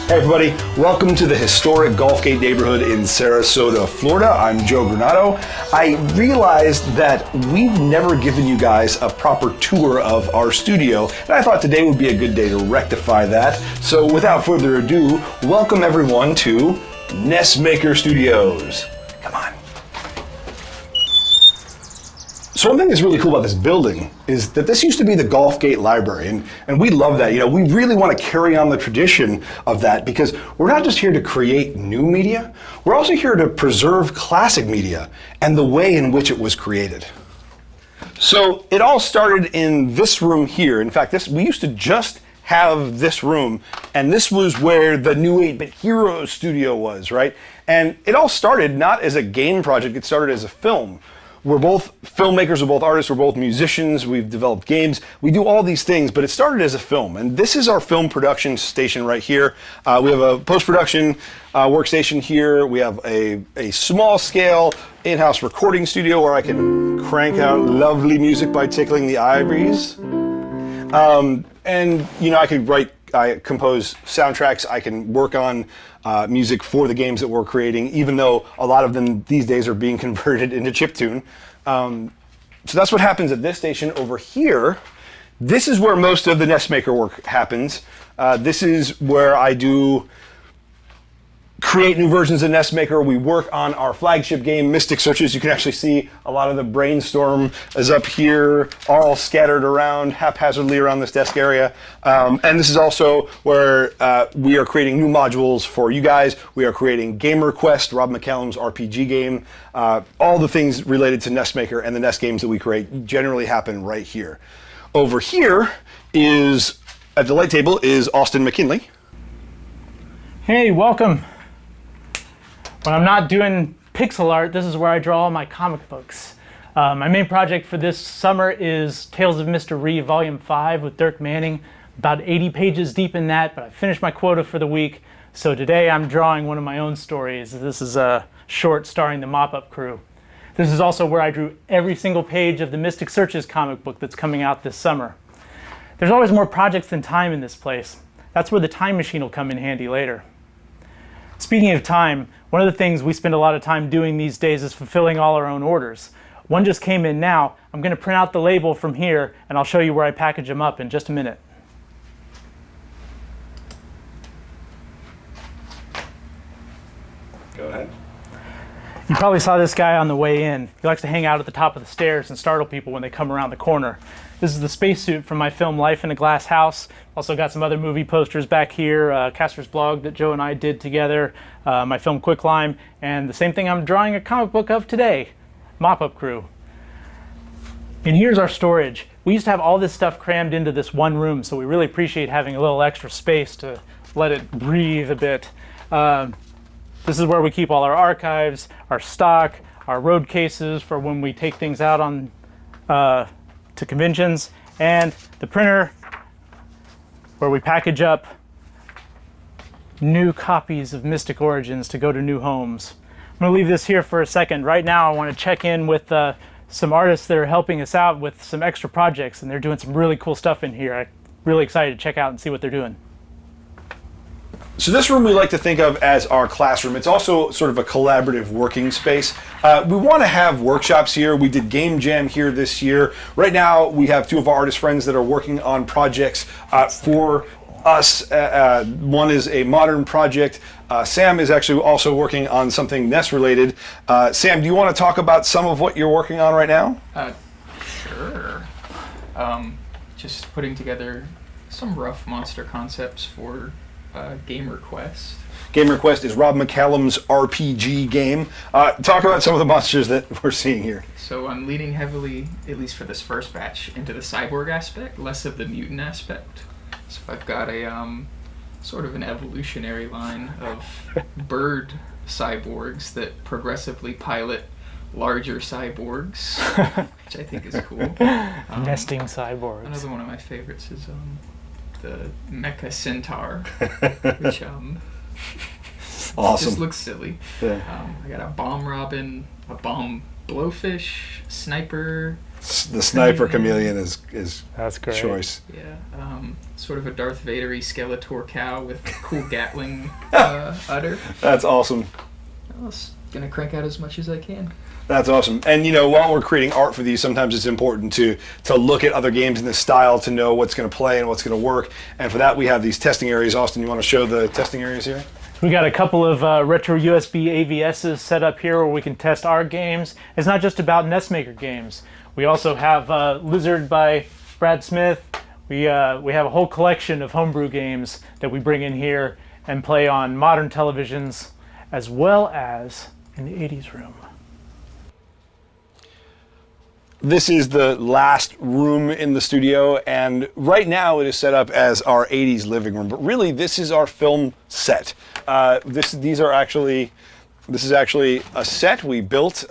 Hey everybody, welcome to the historic Gulfgate neighborhood in Sarasota, Florida. I'm Joe Granado. I realized that we've never given you guys a proper tour of our studio, and I thought today would be a good day to rectify that. So without further ado, welcome everyone to NESmaker Studios. Come on. So one thing that's really cool about this building is that this used to be the Gulfgate Library, and we love that. You know, we really want to carry on the tradition of that because we're not just here to create new media, we're also here to preserve classic media and the way in which it was created. So it all started in this room here. In fact, we used to just have this room, and this was where the New 8-Bit Heroes studio was, right? And it all started not as a game project, it started as a film. We're both filmmakers, we're both artists, we're both musicians, we've developed games, we do all these things, but it started as a film. And this is our film production station right here. We have a post-production workstation here. We have a small scale in-house recording studio where I can crank out lovely music by tickling the ivories. And you know, I compose soundtracks, I can work on music for the games that we're creating, even though a lot of them these days are being converted into chiptune. So that's what happens at this station. Over here, this is where most of the NESmaker work happens. This is where I do create new versions of NESmaker. We work on our flagship game, Mystic Searches. You can actually see a lot of the brainstorm is up here, all scattered around haphazardly around this desk area. And this is also where we are creating new modules for you guys. We are creating Gamer Quest, Rob McCallum's RPG game. All the things related to NESmaker and the NES games that we create generally happen right here. Over here is, at the light table, is Austin McKinley. Hey, welcome. When I'm not doing pixel art, this is where I draw all my comic books. My main project for this summer is Tales of Mr. Ree Volume 5 with Dirk Manning. About 80 pages deep in that, but I finished my quota for the week. So today I'm drawing one of my own stories. This is a short starring the Mop-Up Crew. This is also where I drew every single page of the Mystic Searches comic book that's coming out this summer. There's always more projects than time in this place. That's where the time machine will come in handy later. Speaking of time, one of the things we spend a lot of time doing these days is fulfilling all our own orders. One just came in now. I'm going to print out the label from here, and I'll show you where I package them up in just a minute. Go ahead. You probably saw this guy on the way in. He likes to hang out at the top of the stairs and startle people when they come around the corner. This is the spacesuit from my film Life in a Glass House. Also got some other movie posters back here, Caster's blog that Joe and I did together, my film Quicklime, and the same thing I'm drawing a comic book of today, Mop-Up Crew. And here's our storage. We used to have all this stuff crammed into this one room, so we really appreciate having a little extra space to let it breathe a bit. This is where we keep all our archives, our stock, our road cases for when we take things out on to conventions, and the printer where we package up new copies of Mystic Origins to go to new homes. I'm going to leave this here for a second. Right now I want to check in with some artists that are helping us out with some extra projects, and they're doing some really cool stuff in here. I'm really excited to check out and see what they're doing. So this room we like to think of as our classroom. It's also sort of a collaborative working space. We want to have workshops here. We did Game Jam here this year. Right now we have two of our artist friends that are working on projects for us. One is a modern project. Sam is actually also working on something NES related. Sam, do you want to talk about some of what you're working on right now? Sure. Just putting together some rough monster concepts for Gamer Quest. Gamer Quest is Rob McCallum's RPG game. Talk about some of the monsters that we're seeing here. So I'm leaning heavily, at least for this first batch, into the cyborg aspect, less of the mutant aspect. So I've got a sort of an evolutionary line of bird cyborgs that progressively pilot larger cyborgs, which I think is cool. Nesting cyborgs. Another one of my favorites is the Mecha Centaur, which awesome. Just looks silly. Yeah. I got a bomb robin, a bomb blowfish, sniper, The sniper chameleon is That's great. choice. Yeah, sort of a Darth Vader-y Skeletor cow with cool Gatling udder. That's awesome. I was gonna crank out as much as I can. That's awesome. And while we're creating art for these, sometimes it's important to look at other games in this style to know what's going to play and what's going to work. And for that, we have these testing areas. Austin, you want to show the testing areas here? We got a couple of retro USB AVSs set up here where we can test our games. It's not just about NESmaker games. We also have Lizard by Brad Smith. We have a whole collection of homebrew games that we bring in here and play on modern televisions as well as in the 80s room. This is the last room in the studio, and right now it is set up as our 80s living room, but really this is our film set. This is actually a set we built.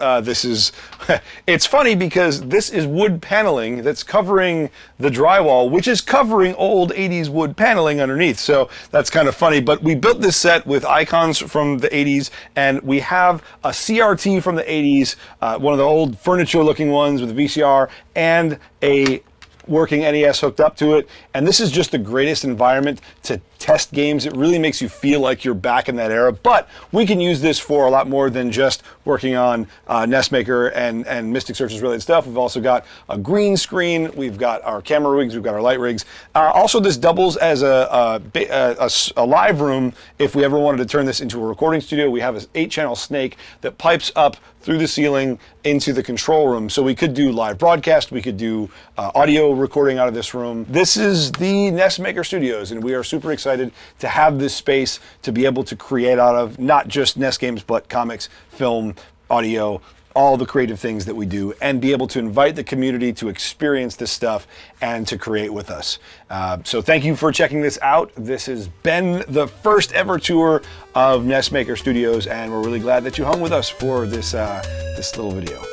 It's funny because this is wood paneling that's covering the drywall, which is covering old 80s wood paneling underneath. So that's kind of funny, but we built this set with icons from the 80s, and we have a CRT from the 80s, one of the old furniture looking ones with a VCR, and a working NES hooked up to it. And this is just the greatest environment to test games. It really makes you feel like you're back in that era, but we can use this for a lot more than just working on NESmaker and Mystic Searches related stuff. We've also got a green screen, we've got our camera rigs, we've got our light rigs. Also, this doubles as a live room if we ever wanted to turn this into a recording studio. We have an 8-channel snake that pipes up through the ceiling into the control room. So we could do live broadcast, we could do audio recording out of this room. This is the NESmaker Studios, and we are super excited to have this space to be able to create out of not just NES games, but comics, film, audio, all the creative things that we do, and be able to invite the community to experience this stuff and to create with us. So thank you for checking this out. This has been the first ever tour of NESmaker Studios, and we're really glad that you hung with us for this little video.